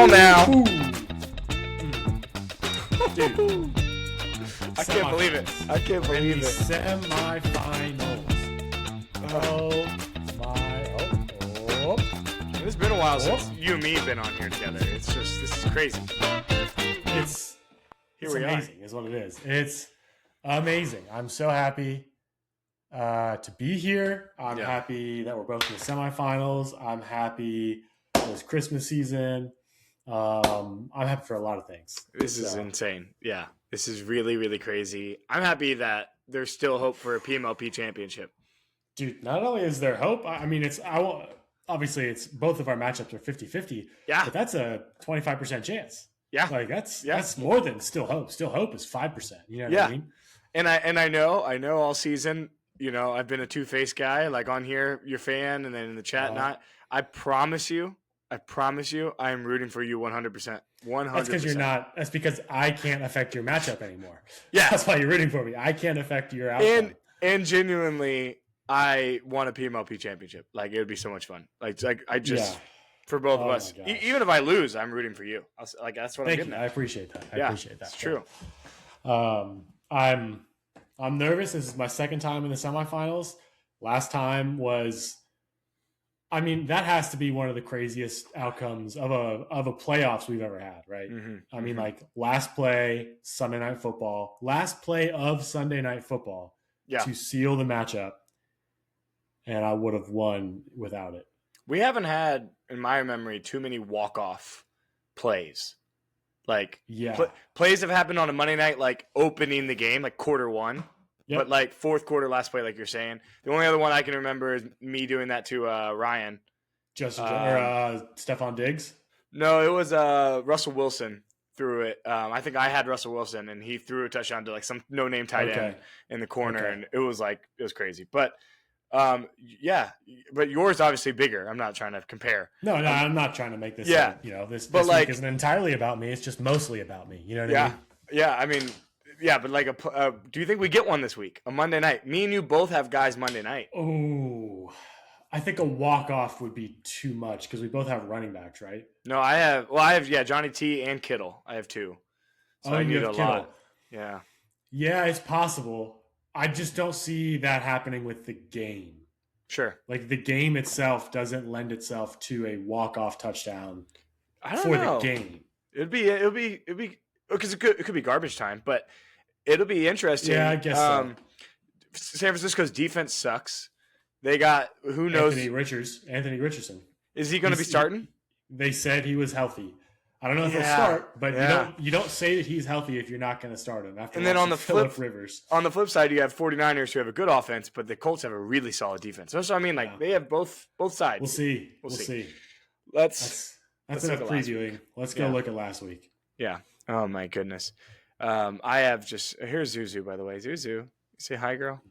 now. Dude. I can't believe it. I can't believe it. Semifinals. Oh my. Oh. It's been a while since you and me have been on here together. It's just, this is crazy. It's we amazing is what it is. It's amazing. I'm so happy to be here. I'm happy that we're both in the semifinals. I'm happy it's Christmas season. I'm happy for a lot of things. This is insane. Yeah. This is really, really crazy. I'm happy that there's still hope for a PMLP championship. Dude, not only is there hope, I mean, obviously it's both of our matchups are 50-50. Yeah. But that's a 25% chance. Yeah. Like that's more than still hope. Still hope is 5%. You know what I mean? And I know all season, you know, I've been a two-faced guy, like on here, your fan, and then in the chat not. I promise you, I am rooting for you 100%. 100%. That's because you're not. That's because I can't affect your matchup anymore. Yeah. That's why you're rooting for me. I can't affect your outcome. And genuinely, I want a PMLP championship. Like, it would be so much fun. Like I just, for both of us, even if I lose, I'm rooting for you. Like, that's what I'm getting at. I appreciate that. I appreciate that. It's true. I'm nervous. This is my second time in the semifinals. Last time was, I mean, that has to be one of the craziest outcomes of a playoffs we've ever had, right? Mm-hmm. I mean, like last play Sunday Night Football, last play of Sunday Night Football to seal the matchup, and I would have won without it. We haven't had, in my memory, too many walk-off plays. Like, plays have happened on a Monday night, like opening the game, like quarter one. Yep. But like fourth quarter, last play, like you're saying. The only other one I can remember is me doing that to Ryan. Stephon Diggs? No, it was Russell Wilson threw it. I think I had Russell Wilson, and he threw a touchdown to like some no-name tight end in the corner, and it was crazy. But but yours obviously bigger. I'm not trying to compare. No, I'm not trying to make this. This week isn't entirely about me. It's just mostly about me. You know what I mean? Yeah, I mean. Yeah, but like, do you think we get one this week? A Monday night? Me and you both have guys Monday night. Oh, I think a walk-off would be too much because we both have running backs, right? No, I have Johnny T and Kittle. I have two. So I need a lot. Yeah. Yeah, it's possible. I just don't see that happening with the game. Sure. Like the game itself doesn't lend itself to a walk-off touchdown for the game. It'd be because it could be garbage time, but it'll be interesting. Yeah, I guess so. San Francisco's defense sucks. They got who knows? Anthony Richardson. Is he going to be starting? They said he was healthy. I don't know if he'll start, but you don't say that he's healthy if you're not going to start him. And then on the flip side, you have 49ers who have a good offense, but the Colts have a really solid defense. So I mean, like they have both sides. We'll see. We'll see. Let's enough previewing. Let's go look at last week. Yeah. Oh my goodness. I have here's Zuzu, by the way. Zuzu, say hi, girl.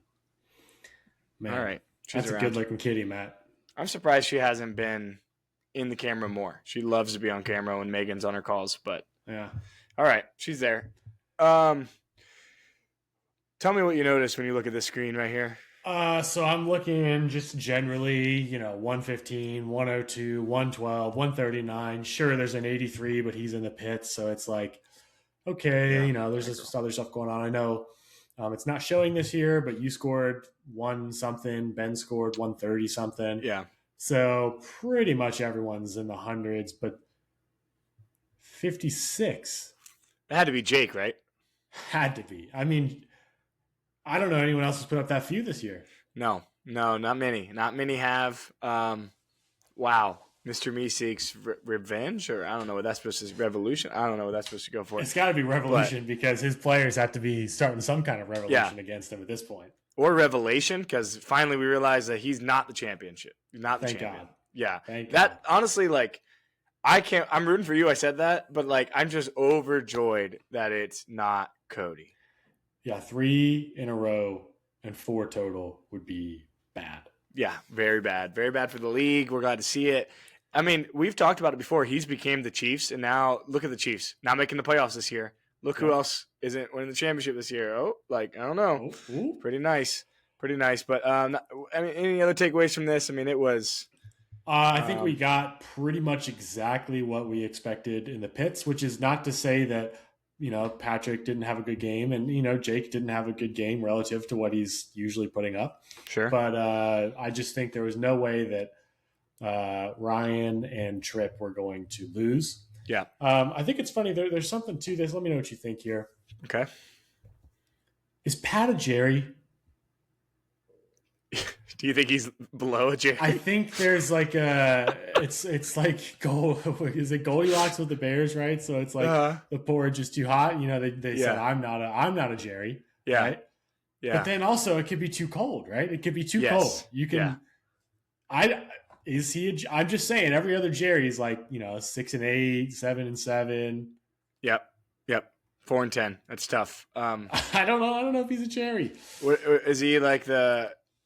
Man, all right. That's a good-looking kitty, Matt. I'm surprised she hasn't been in the camera more. She loves to be on camera when Megan's on her calls, but yeah. All right, she's there. Tell me what you notice when you look at this screen right here. So I'm looking just generally, 115, 102, 112, 139. Sure, there's an 83, but he's in the pits, so it's like, okay, there's this other stuff going on. I know it's not showing this year, but you scored 1 something. Ben scored 130 something. Yeah. So pretty much everyone's in the hundreds, but 56. That had to be Jake, right? Had to be. I mean, I don't know anyone else who's put up that few this year. No, not many. Not many have. Wow. Mr. Meeseek's revenge, or I don't know what that's supposed to revolution. I don't know what that's supposed to go for. It's got to be revolution because his players have to be starting some kind of revolution against him at this point. Or revelation, because finally we realize that he's not the championship. Not the Thank champion. God. Yeah. Thank that God. Honestly, like, I'm rooting for you. I said that, but like, I'm just overjoyed that it's not Cody. Yeah, 3 in a row and 4 total would be bad. Yeah, very bad. Very bad for the league. We're glad to see it. I mean, we've talked about it before. He's became the Chiefs, and now look at the Chiefs. Not making the playoffs this year. Look who else isn't winning the championship this year. Oh, like, I don't know. Pretty nice. But, I mean, any other takeaways from this? I mean, it was I think we got pretty much exactly what we expected in the pits, which is not to say that, Patrick didn't have a good game and, Jake didn't have a good game relative to what he's usually putting up. Sure. But I just think there was no way that Ryan and Tripp were going to lose. Yeah. I think it's funny. There's something to this. Let me know what you think here. Okay. Is Pat a Jerry? Do you think he's below a Jerry? I think there's like it's like is it Goldilocks with the Bears, right? So it's like the porridge is too hot. They said I'm not a Jerry. Yeah. Right? Yeah. But then also it could be too cold, right? It could be too cold. You can I'm just saying every other Jerry is like, 6-8, 7-7. Yep. 4-10. That's tough. I don't know if he's a Jerry. Is he like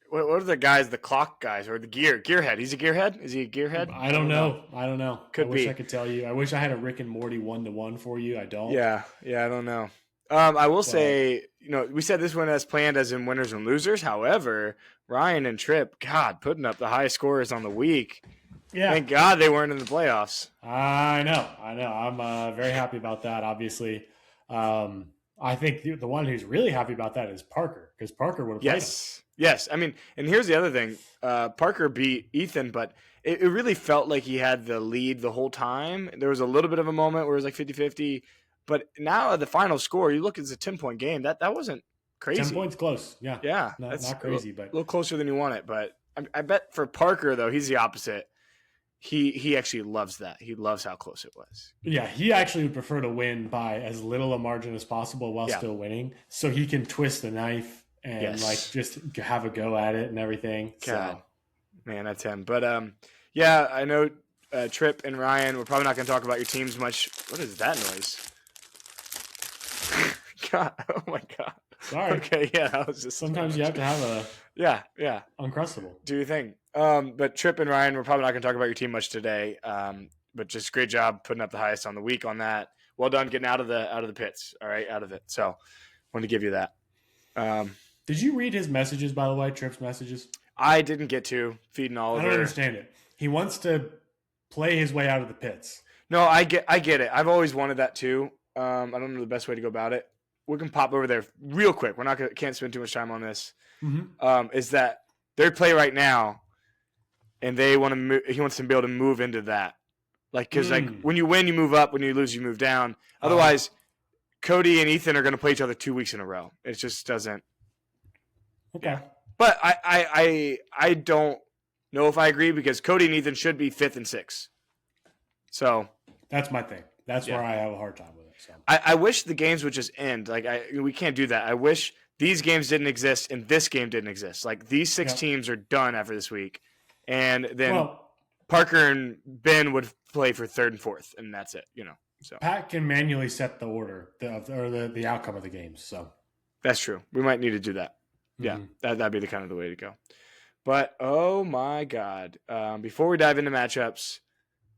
what are the guys, the clock guys or the gearhead? He's a gearhead? Is he a gearhead? I don't know. Could be. I wish I could tell you. I wish I had a Rick and Morty 1-to-1 for you. I don't. Yeah, I don't know. I will say, we said this one as planned as in winners and losers. However, Ryan and Tripp, God, putting up the highest scores on the week. Yeah. Thank God they weren't in the playoffs. I know. I'm very happy about that, obviously. I think the one who's really happy about that is Parker, because Parker would have played him. Yes. I mean, and here's the other thing. Parker beat Ethan, but it really felt like he had the lead the whole time. There was a little bit of a moment where it was like 50-50. But now the final score, you look, it's a 10-point game. That wasn't crazy. 10 points close. Yeah. Yeah. That's not crazy, but a little closer than you want it. But I bet for Parker, though, he's the opposite. He actually loves that. He loves how close it was. Yeah, he actually would prefer to win by as little a margin as possible while still winning, so he can twist the knife and just have a go at it and everything. God. So, man, that's him. But I know Tripp and Ryan. We're probably not going to talk about your teams much. What is that noise? God, oh my God. Sorry. Okay, yeah, that was just. Sometimes you have to have a. Yeah. Uncrustable. Do your thing. But Tripp and Ryan, we're probably not going to talk about your team much today. But just great job putting up the highest on the week on that. Well done getting out of the pits. All right, out of it. So, wanted to give you that. Did you read his messages, by the way? Tripp's messages. I didn't get to feeding Oliver. I don't understand it. He wants to play his way out of the pits. No, I get it. I've always wanted that too. I don't know the best way to go about it. We can pop over there real quick. We're can't spend too much time on this. Mm-hmm. Is that their play right now, and they want to. He wants to be able to move into that, because when you win, you move up. When you lose, you move down. Otherwise, Cody and Ethan are going to play each other 2 weeks in a row. It just doesn't. Okay. But I don't know if I agree, because Cody and Ethan should be 5th and 6th. So that's my thing. That's where I have a hard time with it. So I wish the games would just end. We can't do that. I wish these games didn't exist and this game didn't exist. Like, these 6 teams are done after this week, and then Parker and Ben would play for 3rd and 4th, and that's it. So Pat can manually set the order or the outcome of the games. So that's true. We might need to do that. Yeah, that'd be the way to go. But oh my God! Before we dive into matchups,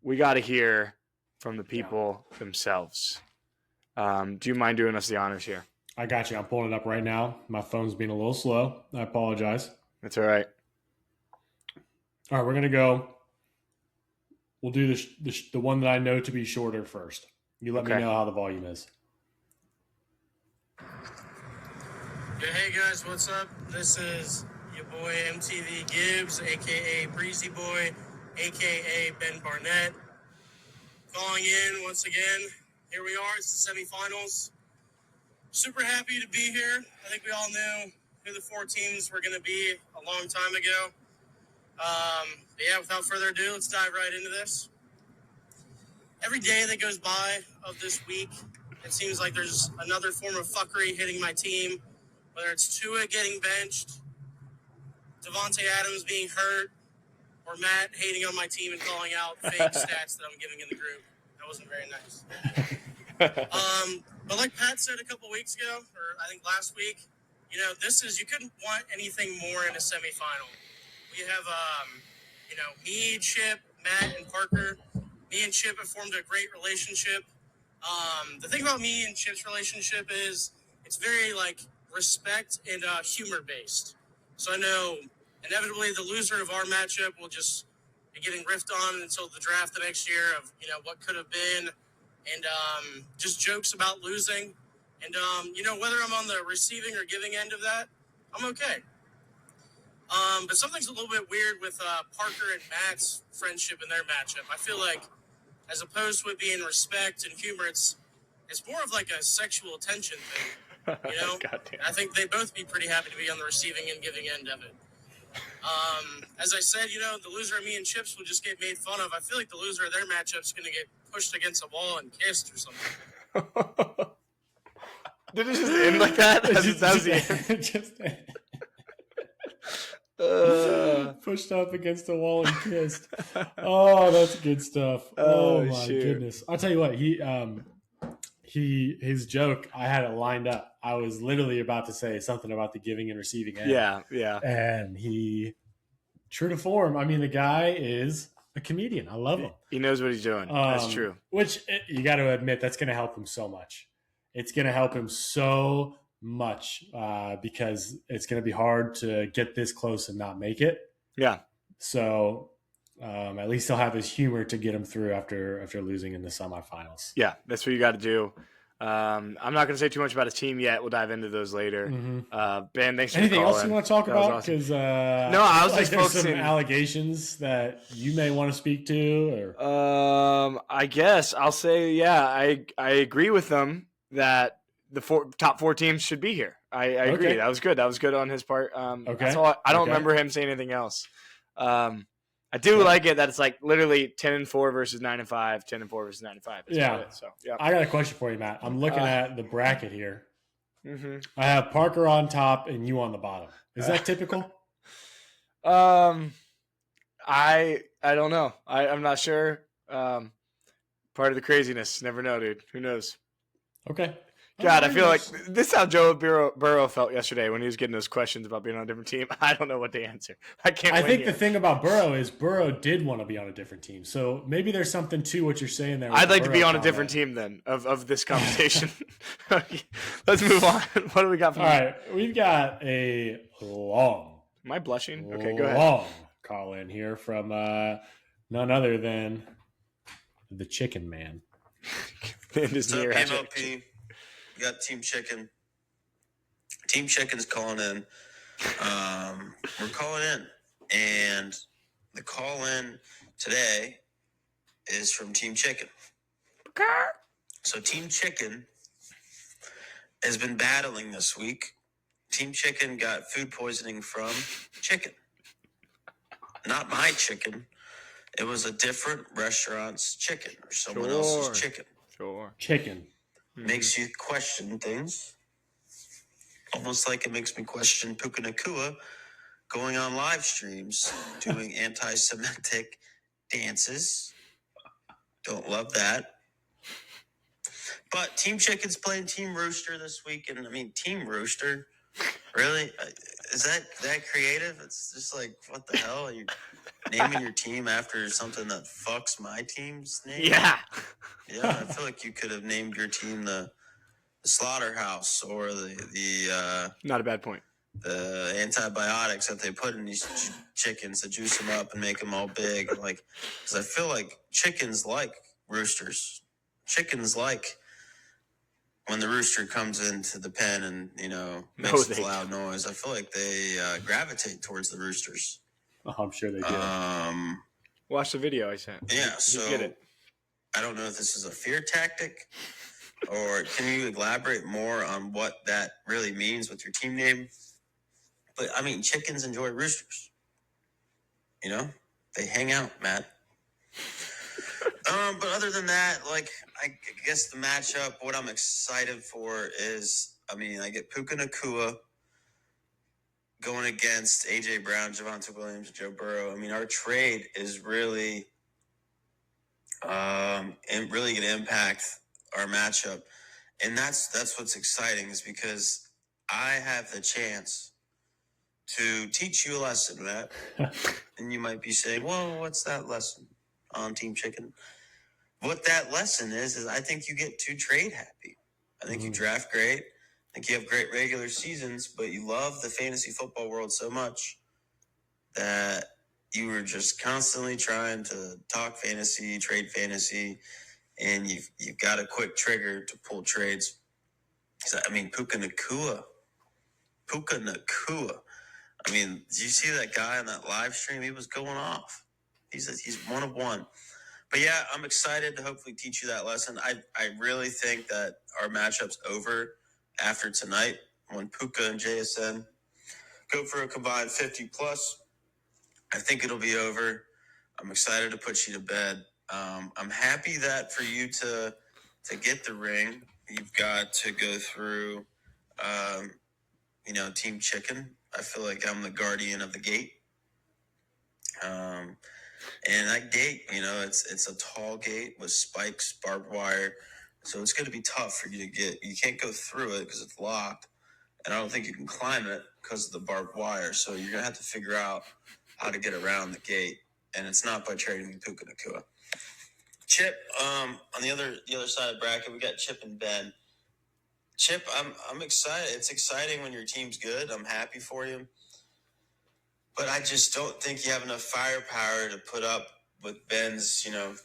we got to hear from the people themselves. Do you mind doing us the honors here? I got you. I'm pulling it up right now. My phone's being a little slow. I apologize. That's all right. All right, we're gonna go. We'll do the one that I know to be shorter first. You let me know how the volume is. Yeah, hey guys, what's up? This is your boy MTV Gibbs, aka Breezy Boy, aka Ben Barnett, calling in once again. Here we are, it's the semifinals. Super happy to be here. I think we all knew who the 4 teams were going to be a long time ago. Without further ado, let's dive right into this. Every day that goes by of this week, it seems like there's another form of fuckery hitting my team, whether it's Tua getting benched, Devontae Adams being hurt, or Matt hating on my team and calling out fake stats that I'm giving in the group. That wasn't very nice. But like Pat said a couple weeks ago, or I think last week, you couldn't want anything more in a semifinal. We have, me, Chip, Matt, and Parker. Me and Chip have formed a great relationship. The thing about me and Chip's relationship is it's very, respect and humor-based. So I know inevitably the loser of our matchup will just, be getting riffed on until the draft the next year of, what could have been, and just jokes about losing. And, whether I'm on the receiving or giving end of that, I'm okay. But something's a little bit weird with Parker and Matt's friendship in their matchup. I feel like, as opposed to it being respect and humor, it's more of like a sexual tension thing. I think they'd both be pretty happy to be on the receiving and giving end of it. As I said, the loser of me and Chips will just get made fun of. I feel like the loser of their matchup is going to get pushed against a wall and kissed or something. Did it just end like that? That was the end. Pushed up against the wall and kissed. Oh, that's good stuff. Oh my goodness! I'll tell you what, his joke, I had it lined up. I was literally about to say something about the giving and receiving end. Yeah. And he, true to form, I mean, the guy is a comedian. I love him. He knows what he's doing. That's true. Which you got to admit, that's going to help him so much. It's going to help him so much because it's going to be hard to get this close and not make it. Yeah. So at least he'll have his humor to get him through after losing in the semifinals. Yeah, that's what you got to do. I'm not going to say too much about his team yet. We'll dive into those later. Mm-hmm. Ben, thanks for anything else you want to talk about? Because no, I was just focusing. Some allegations that you may want to speak to. Or I guess I'll say, yeah, I agree with them that the top four teams should be here. I agree. Okay. That was good. That was good on his part. Okay. That's all. I don't remember him saying anything else. I do like it that it's like literally 10-4 versus 9-5, 10-4 versus 9-5. Yeah. So yeah. I got a question for you, Matt. I'm looking at the bracket here. Mm-hmm. I have Parker on top and you on the bottom. Is that typical? I don't know. I'm not sure. Part of the craziness. Never know, dude. Who knows? Okay. God, I feel like this is how Joe Burrow felt yesterday when he was getting those questions about being on a different team. I don't know what to answer. I think the thing about Burrow is Burrow did want to be on a different team. So maybe there's something to what you're saying there. I'd like to be on a different team then of this conversation. Let's move on. What do we got? All right. We've got a long. Am I blushing? Okay, go ahead. Long call in here from none other than the Chicken Man. What's up, MLP? We got Team Chicken. Team Chicken's calling in. We're calling in. And the call in today is from Team Chicken. So Team Chicken has been battling this week. Team Chicken got food poisoning from chicken. Not my chicken. It was a different restaurant's chicken or someone else's chicken. Sure. Chicken. Makes you question things. Almost like it makes me question Puka Nakua going on live streams, doing anti-Semitic dances. Don't love that. But Team Chicken's playing Team Rooster this week. And I mean, Team Rooster, really? Is that creative? It's just like, what the hell? Are you naming your team after something that fucks my team's name? Yeah. Yeah, I feel like you could have named your team the Slaughterhouse or the not a bad point. The antibiotics that they put in these chickens to juice them up and make them all big. Like, because I feel like chickens like roosters. Chickens like when the rooster comes into the pen and, makes a loud noise. I feel like they gravitate towards the roosters. Oh, I'm sure they do. Watch the video I sent. Yeah, so get it. I don't know if this is a fear tactic or can you elaborate more on what that really means with your team name? But, I mean, chickens enjoy roosters. They hang out, Matt. But other than that, like, I guess the matchup, what I'm excited for is, I get Puka Nakua going against A.J. Brown, Javonte Williams, Joe Burrow. Our trade is really and really going to impact our matchup. And that's what's exciting is because I have the chance to teach you a lesson, Matt. And you might be saying, well, what's that lesson on Team Chicken? What that lesson is I think you get too trade happy. I think you draft great. I think you have great regular seasons, but you love the fantasy football world so much that you were just constantly trying to talk fantasy, trade fantasy, and you've got a quick trigger to pull trades. I mean, Puka Nacua. I mean, did you see that guy on that live stream? He was going off. He's one of one. But yeah, I'm excited to hopefully teach you that lesson. I really think that our matchup's over after tonight when Puka and JSN go for a combined 50 plus. I think it'll be over. I'm excited to put you to bed. I'm happy that for you to get the ring, you've got to go through, Team Chicken. I feel like I'm the guardian of the gate. And that gate, it's a tall gate with spikes, barbed wire. So it's going to be tough for you to get. You can't go through it because it's locked. And I don't think you can climb it because of the barbed wire. So you're going to have to figure out how to get around the gate. And it's not by trading me Puka Nacua. Chip, on the other side of the bracket, we got Chip and Ben. Chip, I'm excited. It's exciting when your team's good. I'm happy for you. But I just don't think you have enough firepower to put up with Ben's,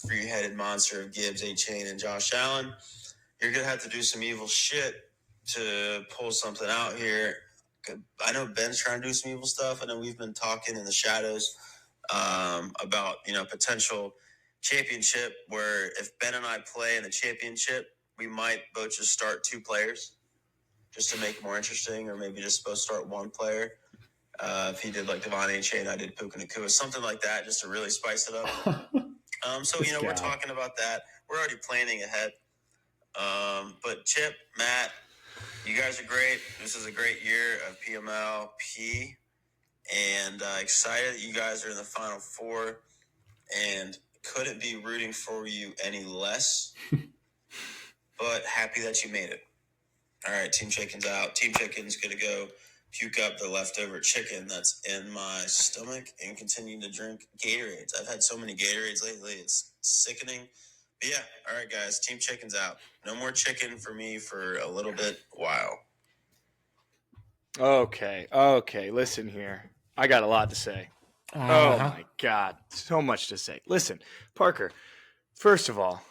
three-headed monster of Gibbs, A-Chain, and Josh Allen. You're going to have to do some evil shit to pull something out here. I know Ben's trying to do some evil stuff. I know we've been talking in the shadows about, potential championship where if Ben and I play in the championship, we might both just start 2 players just to make it more interesting, or maybe just supposed to start 1 player. If he did like Devon A-Chain, I did Puka Nacua, something like that, just to really spice it up. We're talking about that. We're already planning ahead. But Chip, Matt, you guys are great. This is a great year of PMLP, and excited that you guys are in the Final Four, and couldn't be rooting for you any less, but happy that you made it. All right, Team Chicken's out. Team Chicken's going to go puke up the leftover chicken that's in my stomach and continue to drink Gatorades. I've had so many Gatorades lately, it's sickening. But yeah, all right, guys, Team Chicken's out. No more chicken for me for a little bit while. Okay, listen here. I got a lot to say. Oh, my God, so much to say. Listen, Parker, first of all,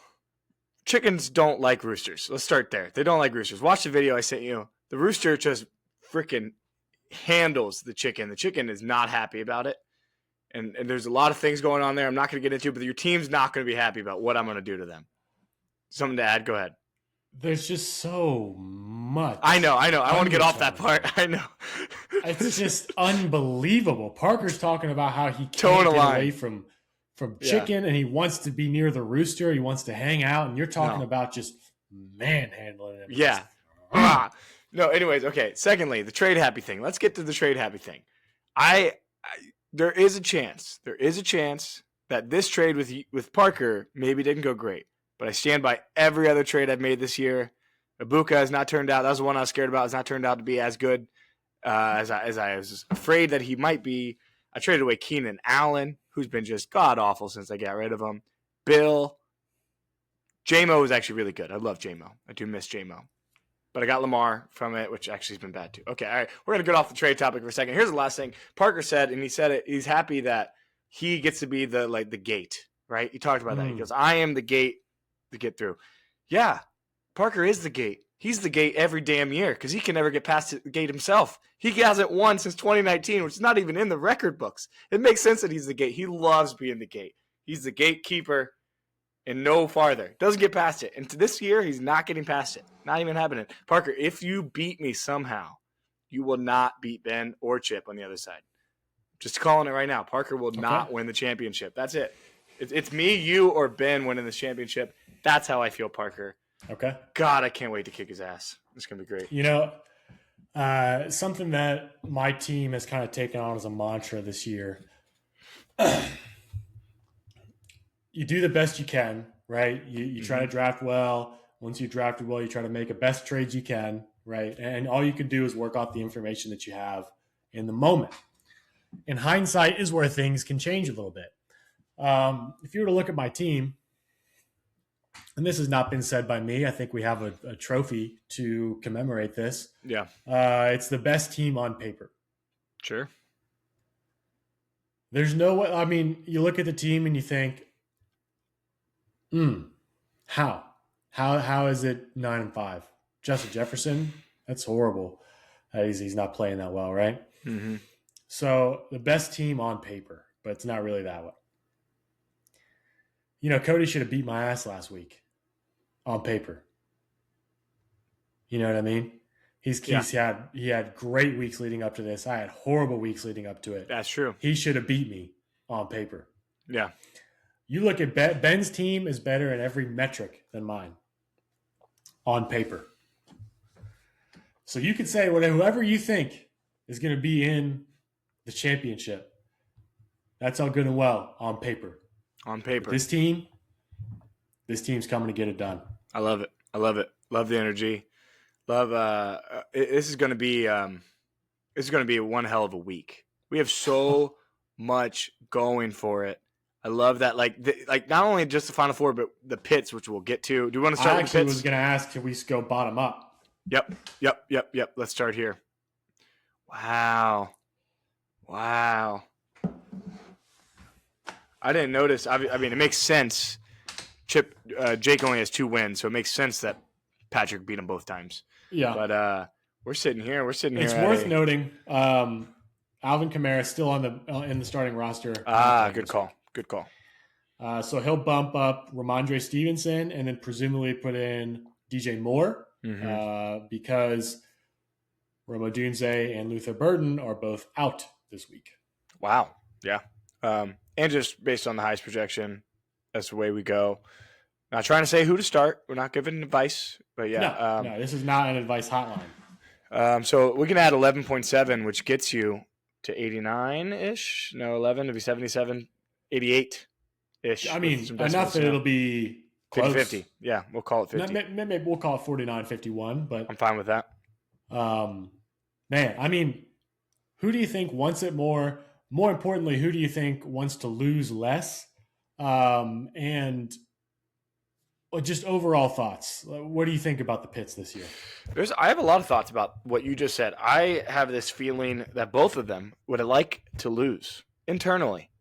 chickens don't like roosters. Let's start there. They don't like roosters. Watch the video I sent you. The rooster just freaking handles the chicken. The chicken is not happy about it. And there's a lot of things going on there I'm not going to get into, but your team's not going to be happy about what I'm going to do to them. Something to add? Go ahead. There's just so much. I know. I want to get off that part. I know. It's just unbelievable. Parker's talking about how he can't get away from chicken, and he wants to be near the rooster. He wants to hang out, and you're talking about just manhandling him. Yeah. No, anyways, okay. Secondly, the trade happy thing. Let's get to the trade happy thing. There is a chance that this trade with Parker maybe didn't go great, but I stand by every other trade I've made this year. Ibuka has not turned out. That was the one I was scared about. It's not turned out to be as good as I was afraid that he might be. I traded away Keenan Allen, who's been just god awful since I got rid of him. Bill, J-Mo was actually really good. I love J-Mo. I do miss J-Mo. But I got Lamar from it, which actually has been bad too. Okay, all right. We're going to get off the trade topic for a second. Here's the last thing. Parker said, and he said it, he's happy that he gets to be the gate, right? He talked about that. He goes, I am the gate to get through. Yeah, Parker is the gate. He's the gate every damn year because he can never get past the gate himself. He hasn't won since 2019, which is not even in the record books. It makes sense that he's the gate. He loves being the gate. He's the gatekeeper and no farther. Doesn't get past it. And this year, he's not getting past it. Not even happening. Parker, if you beat me somehow, you will not beat Ben or Chip on the other side. Just calling it right now. Parker will not win the championship. That's it. It's me, you, or Ben winning the championship. That's how I feel, Parker. Okay. God, I can't wait to kick his ass. It's going to be great. Something that my team has kind of taken on as a mantra this year. You do the best you can, right? You try to draft well. Once you drafted well, you try to make the best trades you can, right? And all you can do is work off the information that you have in the moment. In hindsight is where things can change a little bit. If you were to look at my team, and this has not been said by me, I think we have a trophy to commemorate this. Yeah. It's the best team on paper. Sure. There's no way. I mean, you look at the team and you think, how? How is it 9-5? Justin Jefferson? That's horrible. He's not playing that well, right? Mm-hmm. So the best team on paper, but it's not really that way. Cody should have beat my ass last week on paper. You know what I mean? He had great weeks leading up to this. I had horrible weeks leading up to it. That's true. He should have beat me on paper. Yeah. You look at Ben's team is better in every metric than mine on paper. So you could say whoever you think is going to be in the championship. That's all good and well on paper. On paper. But this team's coming to get it done. I love it. Love the energy. Love. This is going to be one hell of a week. We have so much going for it. I love that. Like not only just the Final Four, but the pits, which we'll get to. Do you want to start with the pits? I actually was going to ask, can we go bottom up? Yep. Let's start here. Wow. I didn't notice. I mean, it makes sense. Jake only has 2 wins, so it makes sense that Patrick beat him both times. Yeah. But we're sitting here. It's worth noting. Alvin Kamara still in the starting roster. Good call. So he'll bump up Ramondre Stevenson and then presumably put in DJ Moore because Rome Odunze and Luther Burden are both out this week. Wow. Yeah. And just based on the highest projection, that's the way we go. Not trying to say who to start. We're not giving advice, but yeah. No, this is not an advice hotline. So we can add 11.7, which gets you to 89-ish. No, 11 to be 77, 88-ish. I mean, enough that it'll be close. 50-50. Yeah, we'll call it 50. Maybe we'll call it 49-51, but I'm fine with that. Man, I mean, who do you think wants it more? More importantly, who do you think wants to lose less? And just overall thoughts. What do you think about the pits this year? I have a lot of thoughts about what you just said. I have this feeling that both of them would like to lose internally.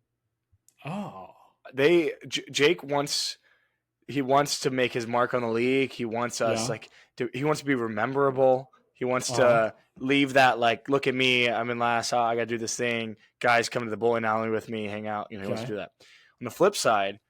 Oh. Jake wants to make his mark on the league. He wants us he wants to be rememberable. He wants to leave that look at me, I'm in last. I got to do this thing. Guys come to the bowling alley with me, hang out. He wants to do that. On the flip side,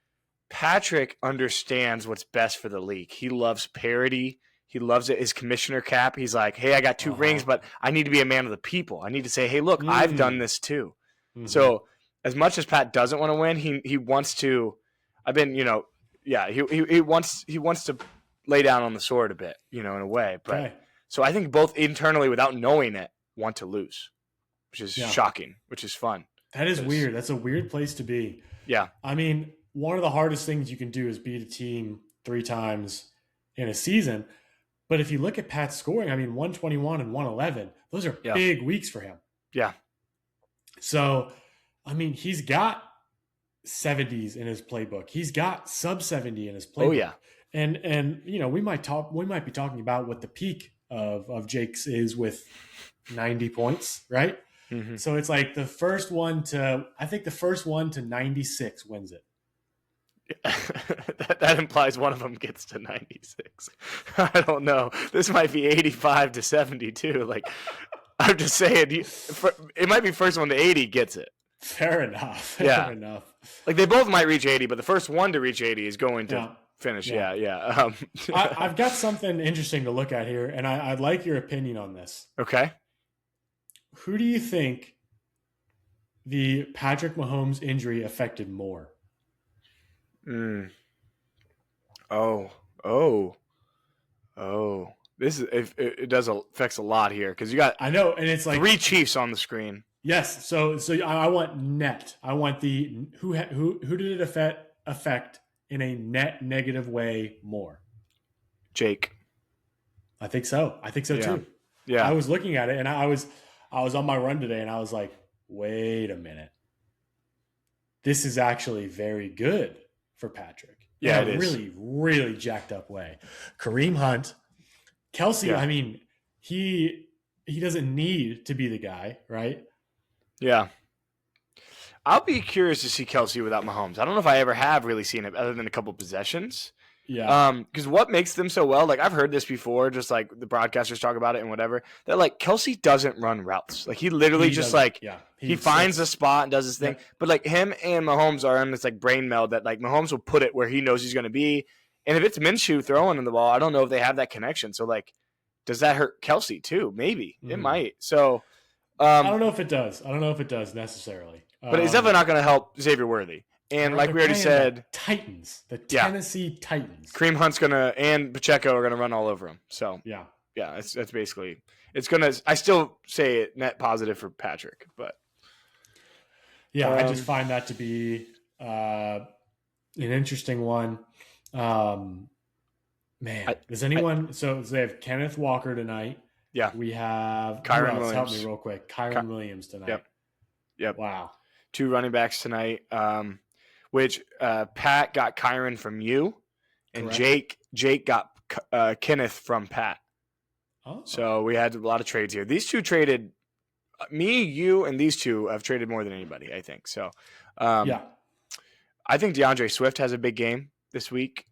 Patrick understands what's best for the league. He loves parity. He loves it. His commissioner cap. He's like, hey, I got 2 rings, but I need to be a man of the people. I need to say, hey, look, I've done this too. Mm-hmm. So as much as Pat doesn't want to win, he wants to. He wants to lay down on the sword a bit, in a way. But so I think both internally, without knowing it, want to lose, which is shocking, which is fun. That is weird. That's a weird place to be. Yeah. I mean, one of the hardest things you can do is beat a team 3 times in a season. But if you look at Pat's scoring, I mean, 121 and 111, those are big weeks for him. Yeah. So, I mean, he's got 70s in his playbook. He's got sub 70 in his playbook. Oh yeah. And we might be talking about what the peak of Jake's is with 90 points, right? Mm-hmm. So it's like the first one to 96 wins it. that implies one of them gets to 96. I don't know. This might be 85 to 72. I'm just saying, it might be first one to 80 gets it. Fair enough. Fair enough. They both might reach 80, but the first one to reach 80 is going to finish. Yeah. I've got something interesting to look at here, and I'd like your opinion on this. Okay. Who do you think the Patrick Mahomes injury affected more? This is it does affects a lot here because you got I know, and it's 3 Chiefs on the screen. Yes, so I want net. I want the who did it affect in a net negative way more? Jake. I think so too. Yeah. I was looking at it and I was on my run today and I was like, wait a minute. This is actually very good for Patrick. Yeah, in it a really, really jacked up way. Kareem Hunt, Kelsey, I mean, he doesn't need to be the guy, right? Yeah. I'll be curious to see Kelce without Mahomes. I don't know if I ever have really seen it other than a couple possessions. Yeah. Because what makes them so well, like I've heard this before, just like the broadcasters talk about it and whatever, that like Kelce doesn't run routes. Like he literally just like, he finds a spot and does his thing. Yeah. But like him and Mahomes are in this like brain meld that like Mahomes will put it where he knows he's going to be. And if it's Minshew throwing in the ball, I don't know if they have that connection. So like, does that hurt Kelce too? Maybe it might. So I don't know if it does. I don't know if it does necessarily. But it's definitely not going to help Xavier Worthy. And like we already said, the Tennessee Titans. Kareem Hunt's and Pacheco are gonna run all over him. So yeah, that's basically it's gonna. I still say it net positive for Patrick, but I just find that to be an interesting one. Does anyone? So they have Kenneth Walker tonight. Yeah, we have Kyren Williams. Help me real quick. Kyren Williams tonight. Yep. Wow. 2 running backs tonight. Which Pat got Kyren from you, and Correct. Jake got Kenneth from Pat. Oh. So we had a lot of trades here. These two traded me, you, and these two have traded more than anybody, I think. So I think DeAndre Swift has a big game this week.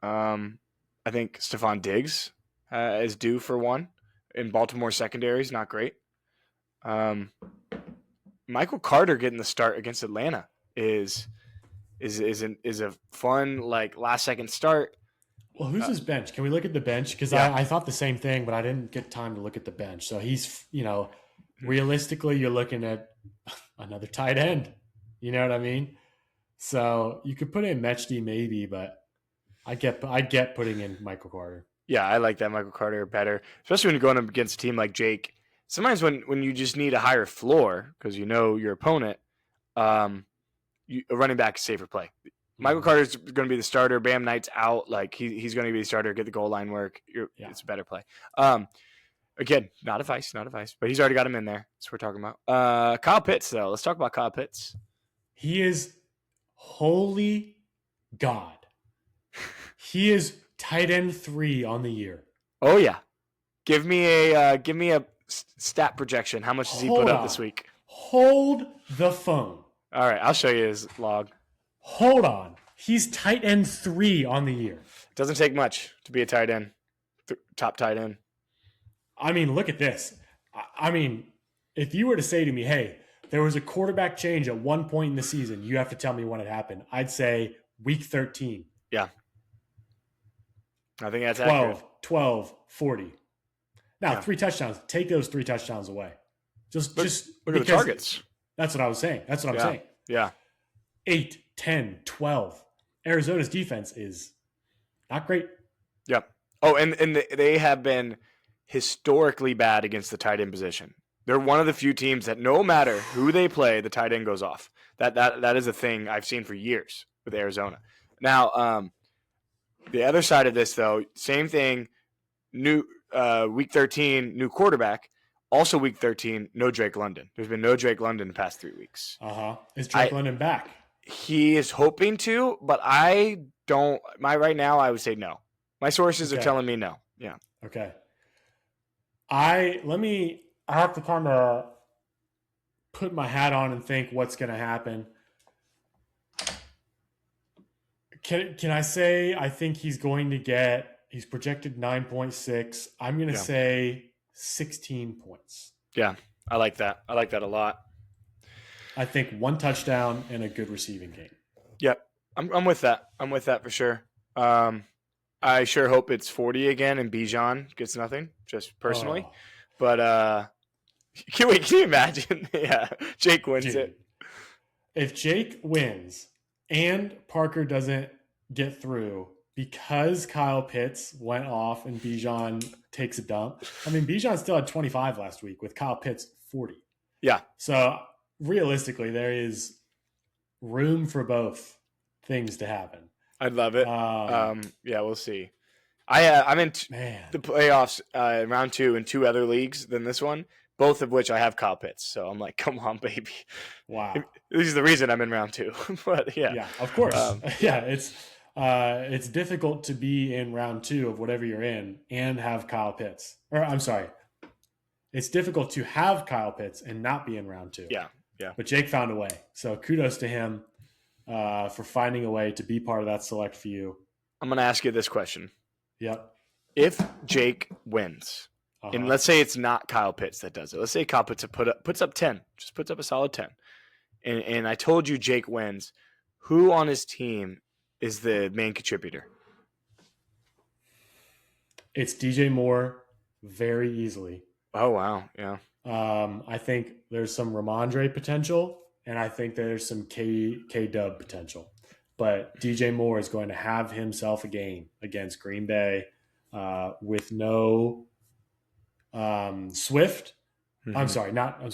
I think Stephon Diggs is due for one. In Baltimore secondary is not great. Michael Carter getting the start against Atlanta is a fun like last second start. Well, who's his bench? Can we look at the bench? Because I thought the same thing, but I didn't get time to look at the bench. So he's realistically you're looking at another tight end. You know what I mean? So you could put in Mechty maybe, but I get putting in Michael Carter. Yeah, I like that Michael Carter better, especially when you're going up against a team like Jake. Sometimes when you just need a higher floor because you know your opponent. A running back is safer play. Michael Carter's going to be the starter. Bam Knight's out. Like he's going to be the starter. Get the goal line work. It's a better play. Again, not advice, but he's already got him in there. That's what we're talking about. Kyle Pitts, though. Let's talk about Kyle Pitts. He is holy God. He is tight end 3 on the year. Oh yeah. Give me a stat projection. How much does he put up this week? Hold the phone. All right, I'll show you his log. Hold on. He's tight end 3 on the year. Doesn't take much to be a tight end, top tight end. I mean, look at this. I mean, if you were to say to me, hey, there was a quarterback change at one point in the season, you have to tell me when it happened. I'd say week 13. Yeah. I think that's accurate. 12, 40. Now, 3 touchdowns. Take those 3 touchdowns away. Just look at the targets. That's what I was saying. That's what I'm saying. Yeah. 8, 10, 12. Arizona's defense is not great. Yep. Oh, and they have been historically bad against the tight end position. They're one of the few teams that no matter who they play, the tight end goes off. That is a thing I've seen for years with Arizona. Now, the other side of this, though, same thing. New week 13, new quarterback. Also, week 13, no Drake London. There's been no Drake London the past 3 weeks. Is Drake London back? He is hoping to, but I don't. Right now, I would say no. My sources are telling me no. Yeah. Okay. I have to kind of put my hat on and think what's going to happen. Can I say I think he's projected 9.6. I'm going to say 16 points. Yeah, I like that. I like that a lot. I think 1 touchdown and a good receiving game. Yep. I'm with that. I'm with that for sure. I sure hope it's 40 again and Bijan gets nothing, just personally. But can you imagine? Yeah, Jake wins it. If Jake wins and Parker doesn't get through because Kyle Pitts went off and Bijan takes a dump. I mean, Bijan still had 25 last week with Kyle Pitts 40. Yeah. So realistically, there is room for both things to happen. I'd love it. Yeah, we'll see. I'm in the playoffs in round 2 in 2 other leagues than this one, both of which I have Kyle Pitts. So I'm like, come on, baby. Wow. This is the reason I'm in round 2. But yeah. Yeah, of course. It's difficult to be in round 2 of whatever you're in and have Kyle Pitts. Or I'm sorry. It's difficult to have Kyle Pitts and not be in round 2. Yeah. Yeah. But Jake found a way. So kudos to him for finding a way to be part of that select few. I'm going to ask you this question. Yep. If Jake wins, and let's say it's not Kyle Pitts that does it. Let's say Kyle puts up 10. Just puts up a solid 10. And I told you Jake wins. Who on his team is the main contributor? It's DJ Moore very easily. Oh, wow. Yeah. I think there's some Ramondre potential, and I think there's some K-Dub potential. But DJ Moore is going to have himself a game against Green Bay with no Swift. Mm-hmm. I'm sorry, I'm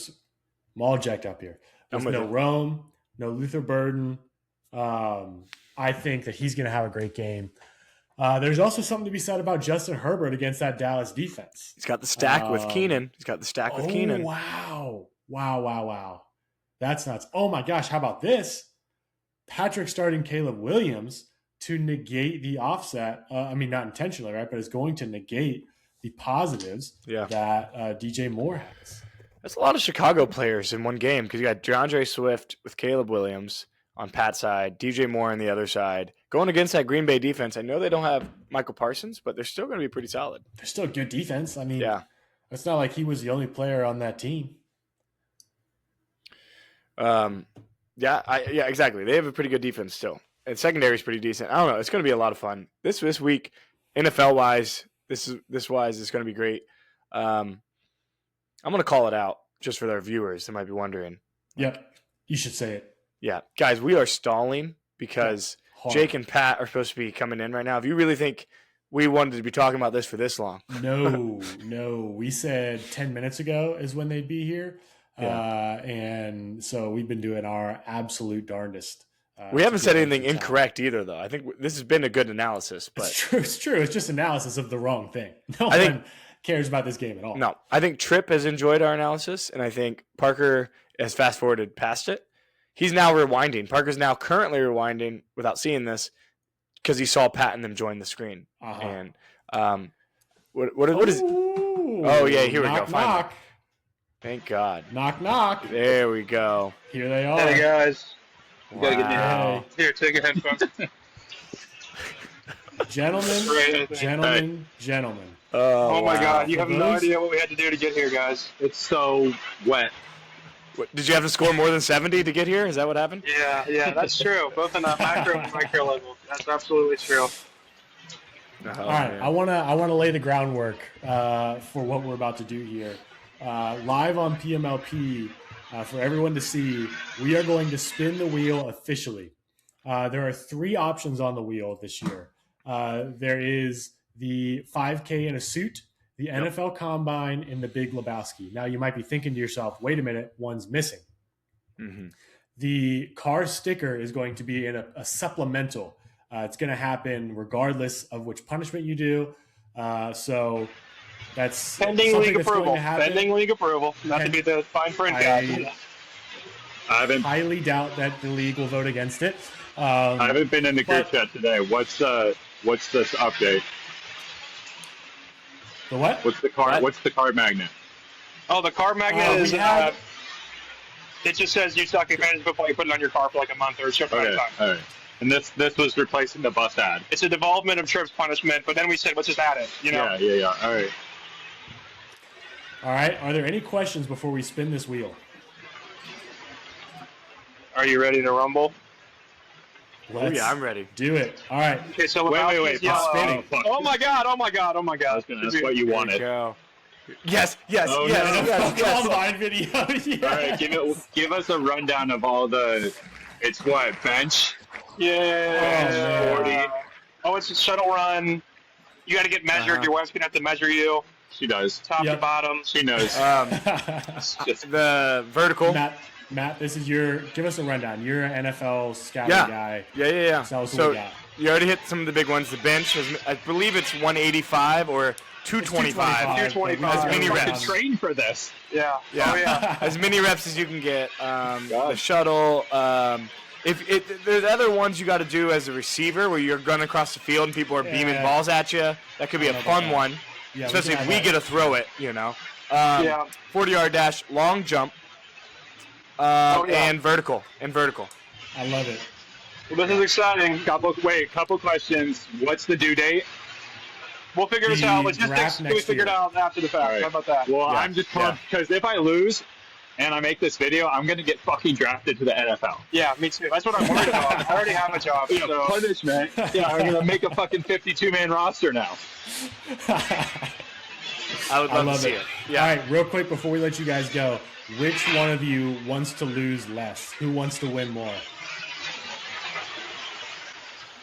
all jacked up here. With no Rome, no Luther Burden. I think that he's going to have a great game. There's also something to be said about Justin Herbert against that Dallas defense. He's got the stack with Keenan. Keenan. Wow. That's nuts. Oh, my gosh. How about this? Patrick starting Caleb Williams to negate the offset. Not intentionally, right? But it's going to negate the positives that DJ Moore has. That's a lot of Chicago players in one game because you got DeAndre Swift with Caleb Williams on Pat's side, DJ Moore on the other side. Going against that Green Bay defense, I know they don't have Michael Parsons, but they're still going to be pretty solid. They're still good defense. It's not like he was the only player on that team. Exactly. They have a pretty good defense still. And secondary is pretty decent. I don't know. It's going to be a lot of fun. This week, NFL-wise, this is going to be great. I'm going to call it out just for their viewers that might be wondering. Yep. You should say it. Yeah. Guys, we are stalling because Jake and Pat are supposed to be coming in right now. If you really think we wanted to be talking about this for this long. No. We said 10 minutes ago is when they'd be here. Yeah. And so we've been doing our absolute darndest. We haven't said anything incorrect either, though. I think this has been a good analysis. But It's true. It's just analysis of the wrong thing. No one cares about this game at all. No. I think Tripp has enjoyed our analysis, and I think Parker has fast-forwarded past it. He's now rewinding. Parker's now currently rewinding without seeing this because he saw Pat and them join the screen. And what is? Oh yeah, here we go. Knock. Thank God. Knock. There we go. Here they are. Hey guys. You wow. gotta get me. Here, take your headphones. Gentlemen. Oh my God! You have no idea what we had to do to get here, guys. It's so wet. What, did you have to score more than 70 to get here? Is that what happened? Yeah, that's true. Both on a macro and micro level. That's absolutely true. All right, I wanna lay the groundwork for what we're about to do here. Live on PMLP, for everyone to see, we are going to spin the wheel officially. There are 3 options on the wheel this year. There is the 5K in a suit, the NFL Combine, and the Big Lebowski. Now, you might be thinking to yourself, wait a minute, one's missing. Mm-hmm. The car sticker is going to be in a supplemental. It's going to happen regardless of which punishment you do. So that's pending league approval. Pending league approval. Not to be the fine print guy. I highly doubt that the league will vote against it. I haven't been in the group chat today. What's this update? The what? What's the card magnet? Oh, the card magnet is it just says you suck at fantasy football. You put it on your car for like a month or a certain amount of time. All right. And this was replacing the bus ad. It's a development of Tripp's punishment, but then we said, let's just add it. Yeah. All right. Are there any questions before we spin this wheel? Are you ready to rumble? I'm ready. Do it. All right. Okay, so wait. Spinning. Oh my God. I was going to ask what you wanted. Yes. Combine video. Yes. All right, give us a rundown of all the. It's what, bench? Yeah. 40. Oh, it's a shuttle run. You got to get measured. Your wife's gonna have to measure you. She does. Top to bottom. She knows. The vertical. Matt, this is give us a rundown. You're an NFL scouting guy. Yeah. So you already hit some of the big ones. The bench, I believe it's 185 or 225. 225. As many reps. Train for this. Yeah. Oh, yeah. As many reps as you can get. The shuttle. If there's other ones you got to do as a receiver where you're gunning across the field and people are beaming balls at you. That could be a fun one, especially if we get to throw it. 40-yard dash, long jump. And vertical. I love it. Well, this is exciting. Couple questions. What's the due date? We'll figure this out. Logistics, we figure it out after the fact. Right. How about that? Well, I'm just pumped because if I lose and I make this video, I'm going to get fucking drafted to the NFL. Yeah, me too. That's what I'm worried about. I already have a job. So. Punishment. Yeah, I'm going to make a fucking 52-man roster now. I would love to see it. Yeah. All right, real quick before we let you guys go, which one of you wants to lose less? Who wants to win more?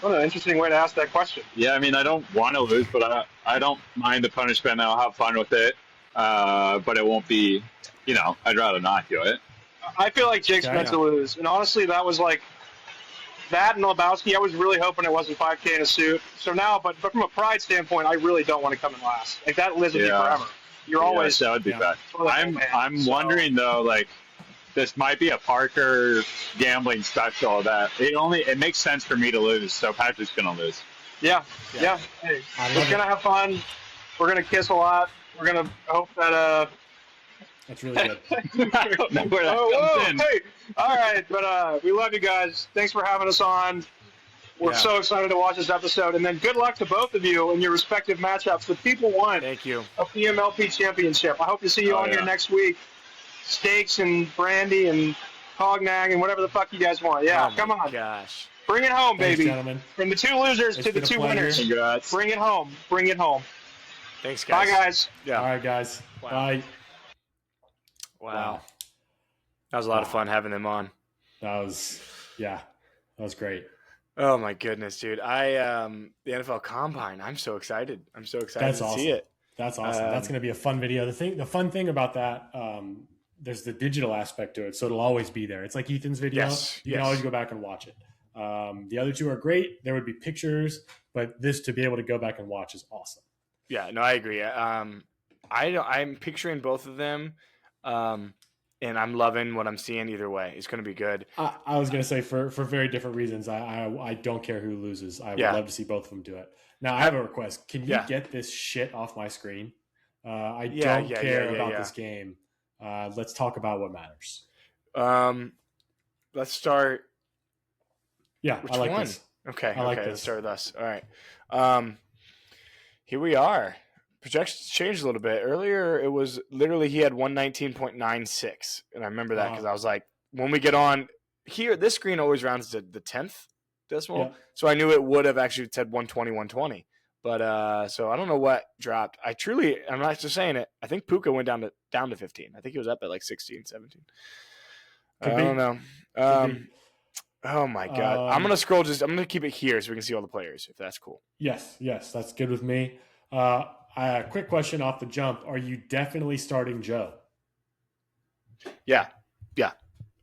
What an interesting way to ask that question. Yeah, I mean, I don't want to lose, but I don't mind the punishment. I'll have fun with it. But it won't be, I'd rather not do it. I feel like Jake's meant to lose. And honestly, that was like that and Lebowski. I was really hoping it wasn't 5K in a suit. So now, but from a pride standpoint, I really don't want to come in last. Like, that lives with you forever. You're always. That would be bad. I'm wondering, though, like, this might be a Parker gambling special that it makes sense for me to lose, so Patrick's going to lose. Yeah. Hey, we're going to have fun. We're going to kiss a lot. We're going to hope that... That's really good. I don't know where that comes in. Hey, all right, but we love you guys. Thanks for having us on. We're so excited to watch this episode. And then good luck to both of you in your respective matchups. The people won Thank you. a PMLP championship. I hope to see you on here next week. Steaks and brandy and cognac and whatever the fuck you guys want. Yeah, come on. Gosh. Bring it home, Thanks, baby. Gentlemen. From the two losers to the two winners. Congrats. Bring it home. Bring it home. Thanks, guys. Bye, guys. Yeah. All right, guys. Wow. Bye. Wow. That was a lot of fun having them on. That was great. Oh my goodness, dude. The NFL Combine, I'm so excited. I'm so excited to see it. That's awesome. That's going to be a fun video. The fun thing about that, there's the digital aspect to it, so it'll always be there. It's like Ethan's video. You can always go back and watch it. The other two are great. There would be pictures, but this to be able to go back and watch is awesome. Yeah, no, I agree. I'm picturing both of them, and I'm loving what I'm seeing either way. It's going to be good. I was going to say for very different reasons. I don't care who loses. I would love to see both of them do it. Now I have a request. Can you get this shit off my screen? I don't care about this game. Let's talk about what matters. Let's start. Yeah, Which I like one? this. Okay, I like Let's this. start with us. All right. Here we are. Projections changed a little bit. Earlier, it was literally he had 119.96, and I remember that because I was like, when we get on here, this screen always rounds to the 10th decimal, so I knew it would have actually said 120, 120. But so I don't know what dropped. I'm not just saying it. I think Puka went down to 15. I think he was up at like 16, 17. I don't know. Oh my God. I'm gonna keep it here so we can see all the players, if that's cool. Yes, that's good with me. Quick question off the jump. Are you definitely starting Joe? Yeah. Okay.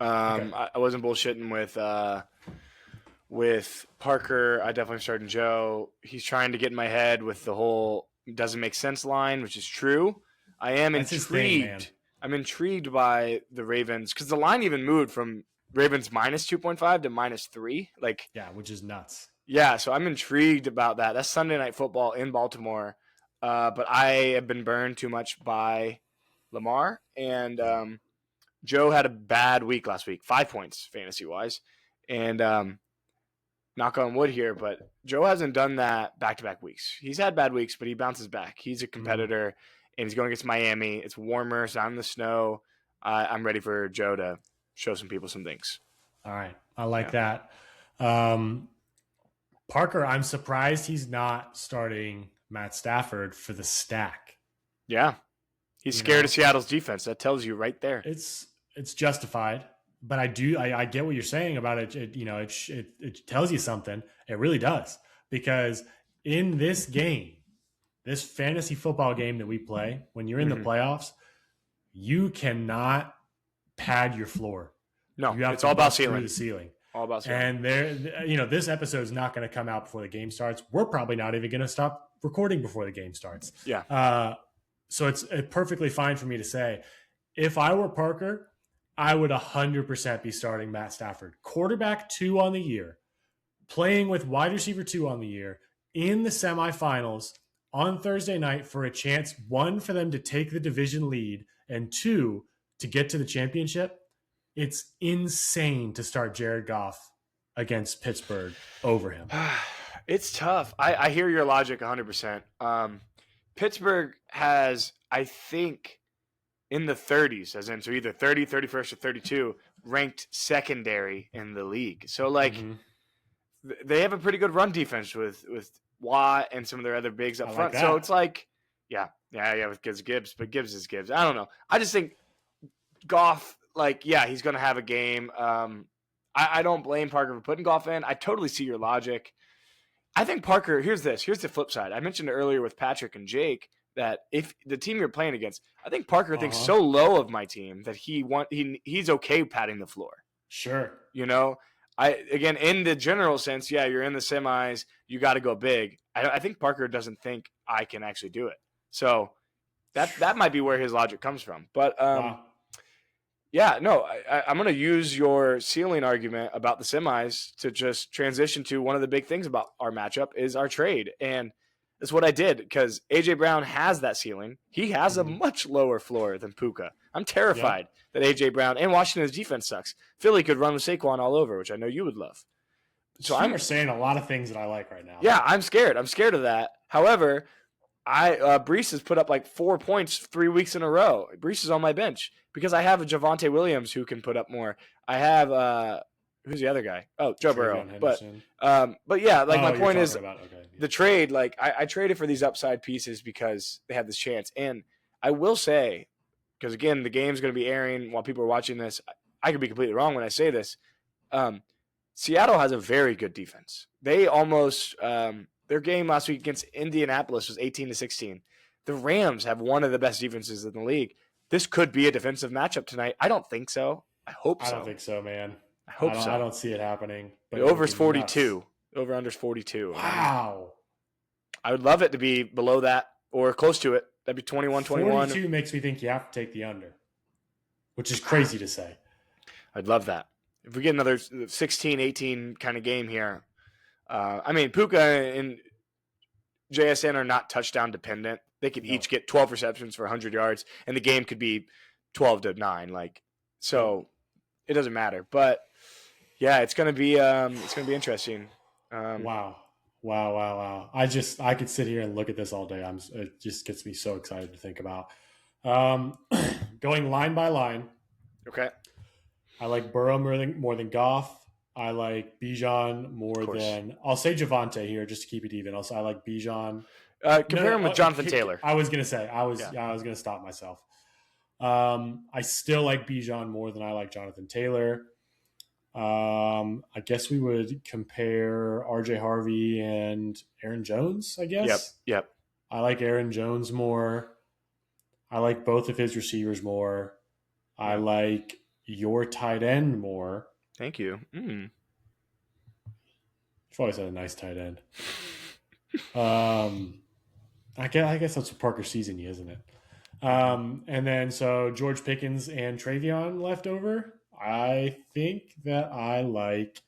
I wasn't bullshitting with Parker. I definitely started Joe. He's trying to get in my head with the whole doesn't make sense line, which is true. I am intrigued. I'm intrigued by the Ravens because the line even moved from Ravens minus 2.5 to minus 3. Which is nuts. Yeah, so I'm intrigued about that. That's Sunday Night Football in Baltimore. But I have been burned too much by Lamar. And Joe had a bad week last week, 5 points fantasy-wise. And knock on wood here, but Joe hasn't done that back-to-back weeks. He's had bad weeks, but he bounces back. He's a competitor, and he's going against Miami. It's warmer. It's not in the snow. I'm ready for Joe to show some people some things. All right. I like that. Parker, I'm surprised he's not starting Matt Stafford for the stack. Yeah. He's scared of Seattle's defense. That tells you right there. It's justified, but I get what you're saying about it. It tells you something. It really does, because in this game, this fantasy football game that we play, when you're in the playoffs, you cannot pad your floor. No, you have it's to all about bust through ceiling. the ceiling. All about ceiling. And this episode is not going to come out before the game starts. We're probably not even going to stop recording before the game starts. Yeah. So it's perfectly fine for me to say, if I were Parker, I would 100% be starting Matt Stafford. Quarterback 2 on the year, playing with wide receiver 2 on the year, in the semifinals on Thursday night for a chance, 1, for them to take the division lead, and 2, to get to the championship. it's insane to start Jared Goff against Pittsburgh over him. It's tough. I hear your logic 100%. Pittsburgh has, I think, in the 30s, as in so either 30, 31st, or 32, ranked secondary in the league. So, like, they have a pretty good run defense with Watt and some of their other bigs up front. So it's like, yeah, with Gibbs, but Gibbs is Gibbs. I don't know. I just think Goff, like, yeah, he's going to have a game. I don't blame Parker for putting Goff in. I totally see your logic. I think Parker, here's the flip side. I mentioned earlier with Patrick and Jake that if the team you're playing against, I think Parker thinks so low of my team that he's okay patting the floor. Sure. You know, again, in the general sense, yeah, you're in the semis, you got to go big. I think Parker doesn't think I can actually do it. So that might be where his logic comes from. But yeah, no, I'm going to use your ceiling argument about the semis to just transition to one of the big things about our matchup is our trade. And that's what I did because A.J. Brown has that ceiling. He has a much lower floor than Puka. I'm terrified that A.J. Brown and Washington's defense sucks. Philly could run with Saquon all over, which I know you would love. So I'm saying a lot of things that I like right now. Yeah, I'm scared. I'm scared of that. However, Brees has put up like 4 points 3 weeks in a row. Brees is on my bench because I have a Javonte Williams who can put up more. I have who's the other guy? Oh, Joe Burrow. But yeah, like my point is the trade. Like I traded for these upside pieces because they have this chance. And I will say, because again, the game's going to be airing while people are watching this. I could be completely wrong when I say this. Seattle has a very good defense. They almost their game last week against Indianapolis was 18-16. The Rams have one of the best defenses in the league. This could be a defensive matchup tonight. I don't think so. I hope so. I don't think so, man. I hope so. I don't see it happening. But the over's 42. Over under's 42. Wow. I would love it to be below that or close to it. That'd be 21-21. 42 makes me think you have to take the under, which is crazy to say. I'd love that. If we get another 16-18 kind of game here, I mean, Puka and JSN are not touchdown dependent. They could each get 12 receptions for 100 yards, and the game could be 12-9. Like, so it doesn't matter. But yeah, it's gonna be interesting. Wow. I could sit here and look at this all day. It just gets me so excited to think about. Going line by line. Okay. I like Burrow more than Goff. I like Bijan more than – I'll say Javonte here just to keep it even. I like Bijan. Compare him with Jonathan Taylor. I was going to say. I was going to stop myself. I still like Bijan more than I like Jonathan Taylor. I guess we would compare RJ Harvey and Aaron Jones, I guess. Yep. I like Aaron Jones more. I like both of his receivers more. I like your tight end more. Thank you. You've always had a nice tight end. I guess that's what Parker sees in you, isn't it? And then so George Pickens and Travion left over. I think that I like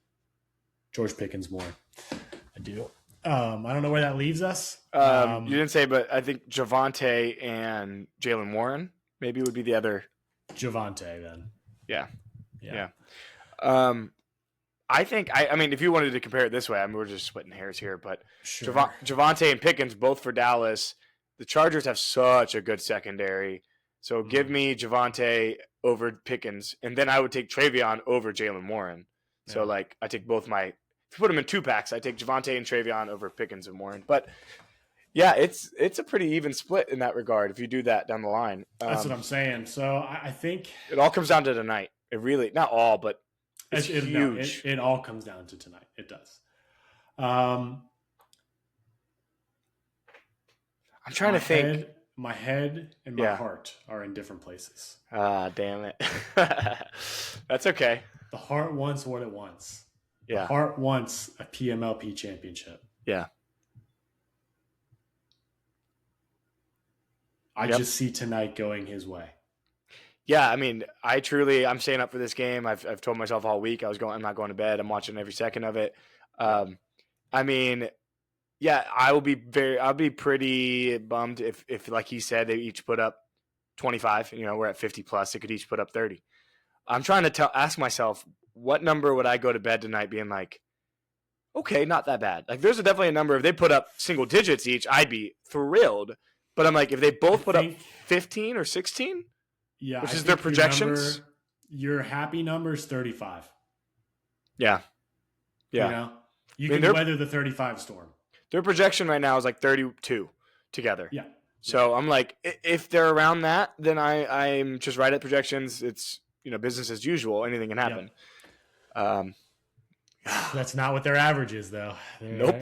George Pickens more. I do. I don't know where that leaves us. You didn't say, but I think Javonte and Jaylen Warren maybe would be the other. Javonte then. Yeah. I think I mean if you wanted to compare it this way, I mean we're just splitting hairs here, but sure. Javonte and Pickens both for Dallas. The Chargers have such a good secondary, so give me Javonte over Pickens, and then I would take Travion over Jaylen Warren. Yeah. So like I take both my. If you put them in 2-packs, I take Javonte and Travion over Pickens and Warren. But yeah, it's a pretty even split in that regard if you do that down the line. That's what I'm saying. So I think it all comes down to tonight. It really not all, but it's huge. No, it all comes down to tonight. It does. I'm trying to think. My head and my heart are in different places. Damn it. That's okay. The heart wants what it wants. Yeah. The heart wants a PMLP championship. Yeah. I just see tonight going his way. Yeah, I mean, I'm staying up for this game. I've told myself all week I'm not going to bed. I'm watching every second of it. I mean, yeah, I'll be pretty bummed if like he said, they each put up 25. You know, we're at 50 plus. They could each put up 30. I'm trying to ask myself, what number would I go to bed tonight being like, okay, not that bad. Like, there's definitely a number. If they put up single digits each, I'd be thrilled. But I'm like, if they both put up 15 or 16, which is their projections, your happy number is 35. Yeah. You know, you can weather the 35 storm. Their projection right now is like 32 together. Yeah. So I'm like, if they're around that, then I'm just right at projections. It's, business as usual. Anything can happen. Yep. That's not what their average is, though. Nope.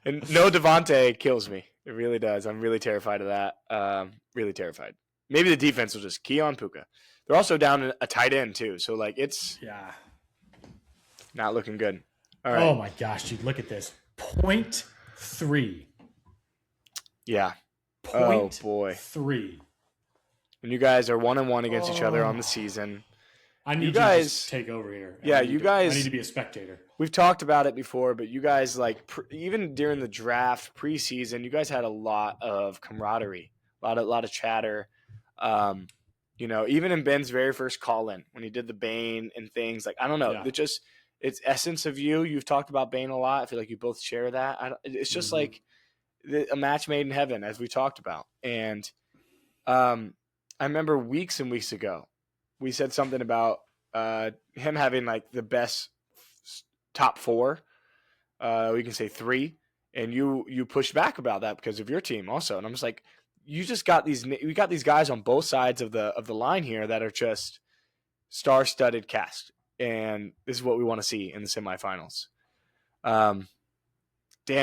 And no Devontae kills me. It really does. I'm really terrified of that. Really terrified. Maybe the defense will just key on Puka. They're also down a tight end, too. So, like, it's not looking good. All right. Oh, my gosh, dude. Look at this. 0.3. Yeah. Oh, boy. 3. And you guys are 1-1 against each other on the season. I need you guys to take over here. Yeah, you guys. I need to be a spectator. We've talked about it before, but you guys, like, even during the draft preseason, you guys had a lot of camaraderie, a lot of chatter. Even in Ben's very first call-in when he did the Bane and things, like, I don't know, it's essence of you. You've talked about Bane a lot. I feel like you both share that. It's just like a match made in heaven, as we talked about. And I remember weeks and weeks ago, we said something about him having like the best top 4. We can say 3, and you pushed back about that because of your team also. And I'm just like, we got these guys on both sides of the line here that are just star-studded cast, and this is what we want to see in the semifinals. Damn,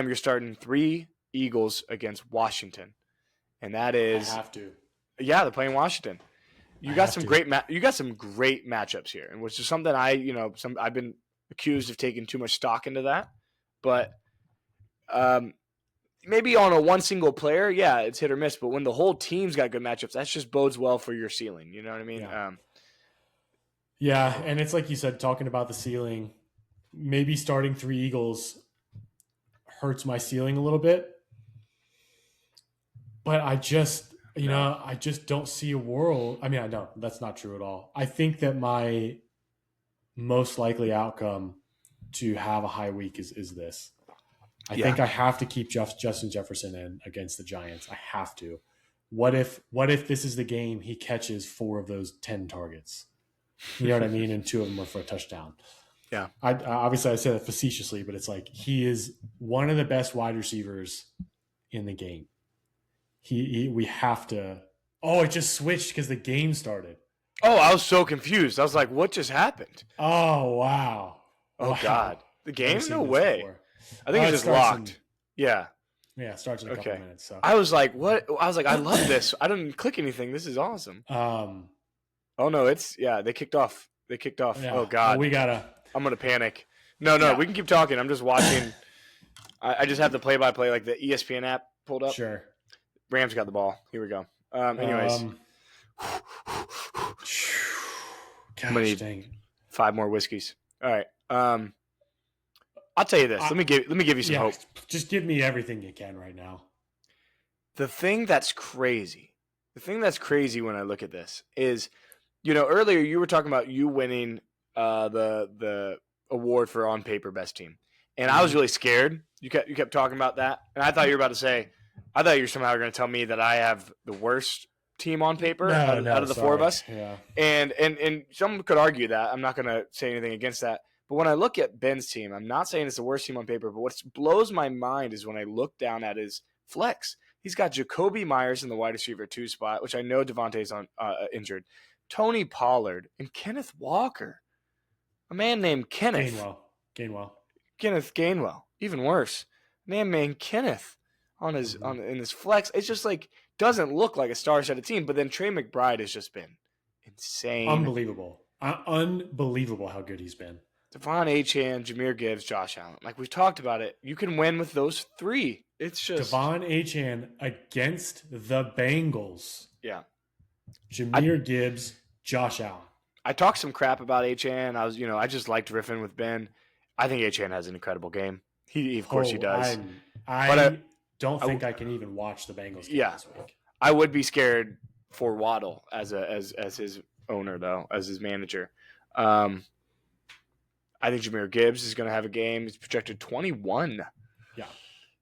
you're starting 3 Eagles against Washington, and that is I have to. Yeah, they're playing Washington. You got some great matchups here, and which is something I've been accused of taking too much stock into that, but maybe on a one single player, yeah, it's hit or miss. But when the whole team's got good matchups, that just bodes well for your ceiling. You know what I mean? Yeah, and it's like you said, talking about the ceiling, maybe starting 3 Eagles hurts my ceiling a little bit, but I just don't see a world. I mean, I know that's not true at all. I think that my most likely outcome to have a high week is this. I think I have to keep Justin Jefferson in against the Giants. I have to. What if this is the game he catches 4 of those 10 targets? You know what I mean? And 2 of them are for a touchdown. Yeah. Obviously, I say that facetiously, but it's like he is one of the best wide receivers in the game. We have to. Oh, it just switched because the game started. Oh, I was so confused. I was like, what just happened? Oh, wow. Oh, God. The game? No way. Before. I think it's just locked. Yeah, it starts in a couple minutes. So I was like, what? I was like, I love this. I didn't click anything. This is awesome. Oh, no, they kicked off. Yeah. Oh, God. Well, I'm going to panic. No, we can keep talking. I'm just watching. I just have the play-by-play, like the ESPN app pulled up. Sure. Rams got the ball. Here we go. Anyways. I'm going to need 5 more whiskeys. All right. I'll tell you this. Let me give you some hope. Just give me everything you can right now. The thing that's crazy when I look at this is, earlier you were talking about you winning the award for on paper best team, and I was really scared. You kept talking about that, and I thought you were about to say, I thought you were somehow going to tell me that I have the worst team on paper out of the 4 of us. Yeah. And some could argue that. I'm not going to say anything against that. But when I look at Ben's team, I'm not saying it's the worst team on paper, but what blows my mind is when I look down at his flex. He's got Jacoby Myers in the wide receiver 2 spot, which I know Devontae's on injured. Tony Pollard and Kenneth Walker. A man named Kenneth. Gainwell. Kenneth Gainwell. Even worse. A man named Kenneth in his flex. It's just like doesn't look like a star-studded team, but then Trey McBride has just been insane. Unbelievable how good he's been. Devon Achane, Jahmyr Gibbs, Josh Allen. Like we've talked about it. You can win with those 3. It's just Devon Achane against the Bengals. Yeah. Jahmyr Gibbs, Josh Allen. I talked some crap about Achane. I just liked riffing with Ben. I think Achane has an incredible game. He does. I don't think I can even watch the Bengals game this week. I would be scared for Waddle as his owner though, as his manager. I think Jahmyr Gibbs is going to have a game. He's projected 21. Yeah.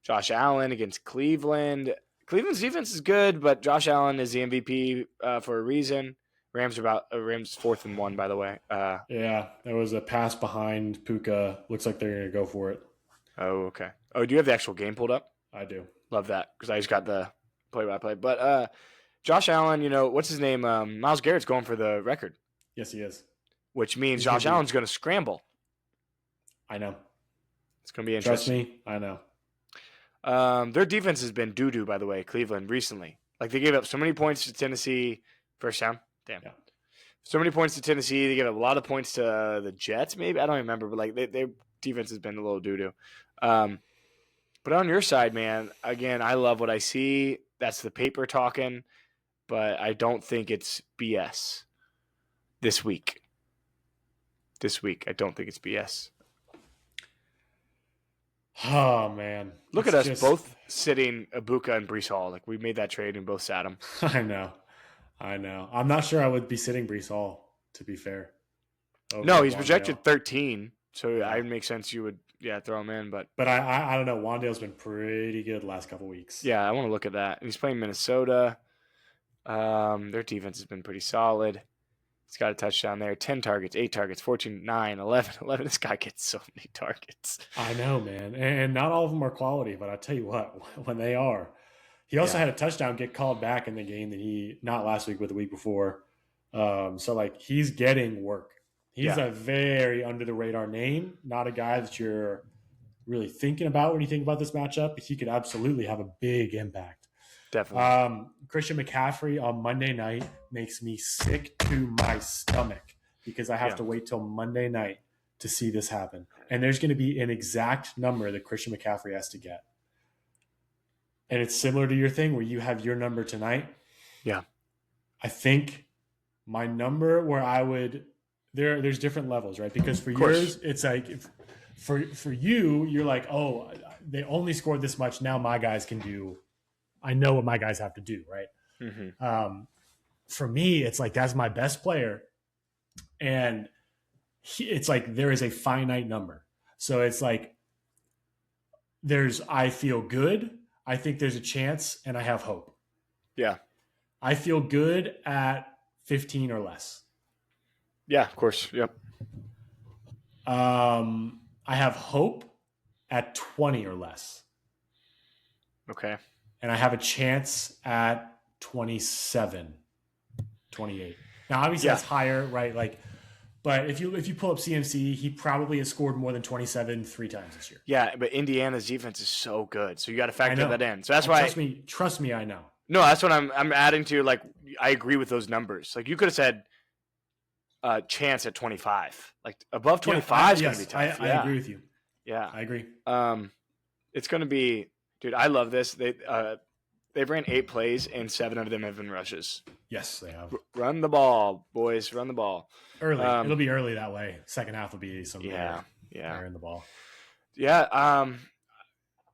Josh Allen against Cleveland. Cleveland's defense is good, but Josh Allen is the MVP for a reason. Rams 4th and 1, by the way. Yeah, there was a pass behind Puka. Looks like they're going to go for it. Oh, okay. Oh, do you have the actual game pulled up? I do. Love that because I just got the play-by-play. But Josh Allen, what's his name? Myles Garrett's going for the record. Yes, he is. Which means Josh Allen's going to scramble. I know. It's going to be interesting. Trust me, I know. Their defense has been doo-doo, by the way, Cleveland, recently. Like, they gave up so many points to Tennessee. First down? Damn. Yeah. So many points to Tennessee. They gave up a lot of points to the Jets, maybe. I don't remember, but, like, their defense has been a little doo-doo. But on your side, man, again, I love what I see. That's the paper talking, but I don't think it's BS this week. I don't think it's BS. Oh, man. Look at us both sitting Ibuka and Breece Hall. Like, we made that trade and both sat him. I know. I'm not sure I would be sitting Breece Hall, to be fair. No, he's projected 13, so it would make sense you would, throw him in. But I don't know. Wandale's been pretty good the last couple weeks. Yeah, I want to look at that. He's playing Minnesota. Their defense has been pretty solid. He's got a touchdown there. 10 targets, 8 targets, 14, 9, 11. This guy gets so many targets. I know, man. And not all of them are quality, but I'll tell you what, when they are. He also had a touchdown get called back in the game that not last week, but the week before. So, like, he's getting work. He's a very under-the-radar name, not a guy that you're really thinking about when you think about this matchup. He could absolutely have a big impact. Definitely. Christian McCaffrey on Monday night makes me sick to my stomach because I have to wait till Monday night to see this happen. And there's going to be an exact number that Christian McCaffrey has to get. And it's similar to your thing where you have your number tonight. Yeah. I think my number where I would there's different levels, right? Because for yours, it's like for you, you're like, oh, they only scored this much. Now my guys can do. I know what my guys have to do, right? Mm-hmm. For me, it's like that's my best player, and it's like there is a finite number. So it's like I feel good. I think there's a chance, and I have hope. Yeah, I feel good at 15 or less. Yeah, of course. Yep. I have hope at 20 or less. Okay. And I have a chance at 27, 28. Now, obviously, that's higher, right? Like, but if you pull up CMC, he probably has scored more than 27 3 times this year. Yeah, but Indiana's defense is so good, so you got to factor that in. So that's why. Trust me, I know. No, that's what I'm adding to. Like, I agree with those numbers. Like, you could have said chance at 25. Like above 25 is going to be tough. I agree with you. Yeah, I agree. It's going to be. Dude, I love this. They've ran 8 plays and 7 of them have been rushes. Yes, they have. Run the ball, boys. Run the ball. Early. It'll be early that way. Second half will be some in the ball. Yeah.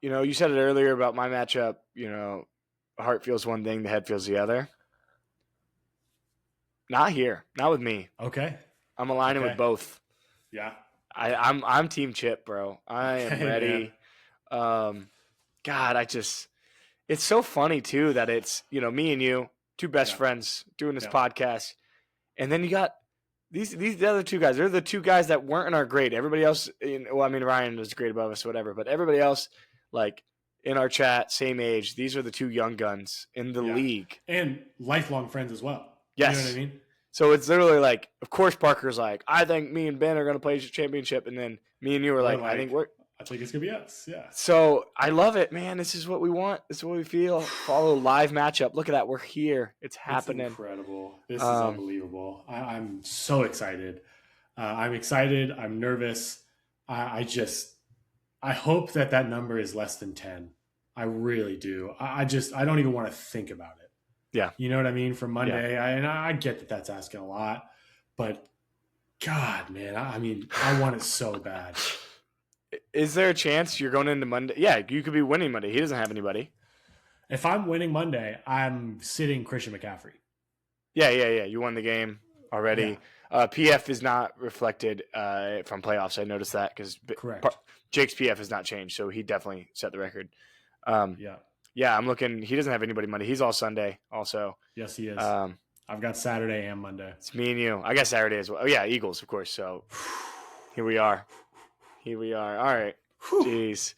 You said it earlier about my matchup. Heart feels one thing, the head feels the other. Not here. Not with me. Okay. I'm aligning with both. Yeah. I'm Team Chip, bro. I am ready. God, it's so funny too that it's, me and you, two best friends doing this podcast. And then you got these other 2 guys. They're the 2 guys that weren't in our grade. Everybody else, Ryan was great above us, whatever, but everybody else, like in our chat, same age. These are the 2 young guns in the league. And lifelong friends as well. Yes. You know what I mean? So it's literally like, of course, Parker's like, I think me and Ben are going to play the championship. And then me and you are like, I think it's going to be us. Yeah. So I love it, man. This is what we want. This is what we feel. Follow live matchup. Look at that. We're here. It's happening. It's incredible. This is unbelievable. I'm so excited. I'm excited. I'm nervous. I hope that number is less than 10. I really do. I don't even want to think about it. Yeah. You know what I mean? For Monday. Yeah. I get that that's asking a lot, but God, man, I want it so bad. Is there a chance you're going into Monday? Yeah, you could be winning Monday. He doesn't have anybody. If I'm winning Monday, I'm sitting Christian McCaffrey. Yeah. You won the game. already. Yeah. PF is not reflected from playoffs. I noticed that because Jake's PF has not changed, so he definitely set the record. Yeah, I'm looking. He doesn't have anybody Monday. He's all Sunday also. Yes, he is. I've got Saturday and Monday. It's me and you. I got Saturday as well. Oh, yeah, Eagles, of course. So here we are. All right. Jeez.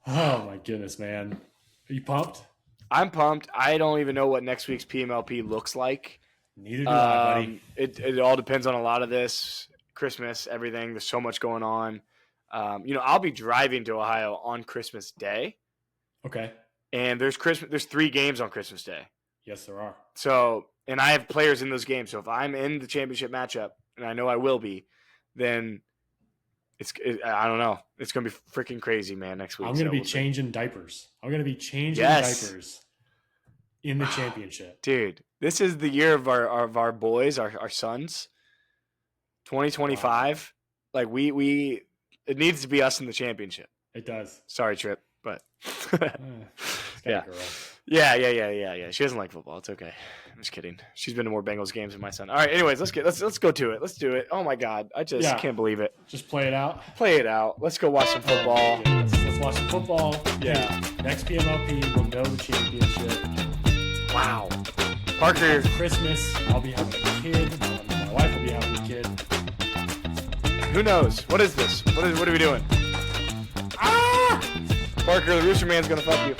Oh, my goodness, man. Are you pumped? I'm pumped. I don't even know what next week's PMLP looks like. Neither do I, buddy. It all depends on a lot of this. Christmas, everything. There's so much going on. I'll be driving to Ohio on Christmas Day. Okay. And there's 3 games on Christmas Day. Yes, there are. So, and I have players in those games. So if I'm in the championship matchup, and I know I will be, then I don't know. It's going to be freaking crazy, man, next week. I'm going to be changing diapers. I'm going to be changing diapers in the championship. Dude, this is the year of our boys, our sons. 2025. Wow. Like it needs to be us in the championship. It does. Sorry, Trip, but yeah. Yeah. She doesn't like football. It's okay. I'm just kidding. She's been to more Bengals games than my son. All right. Anyways, let's go to it. Let's do it. Oh my God, I just can't believe it. Just play it out. Let's go watch some football. Let's watch some football. Yeah. Next PMLP, we'll know the championship. Wow. Parker. Christmas, I'll be having a kid. My wife will be having a kid. Who knows? What is this? What are we doing? Parker, the Rooster Man's gonna fuck you.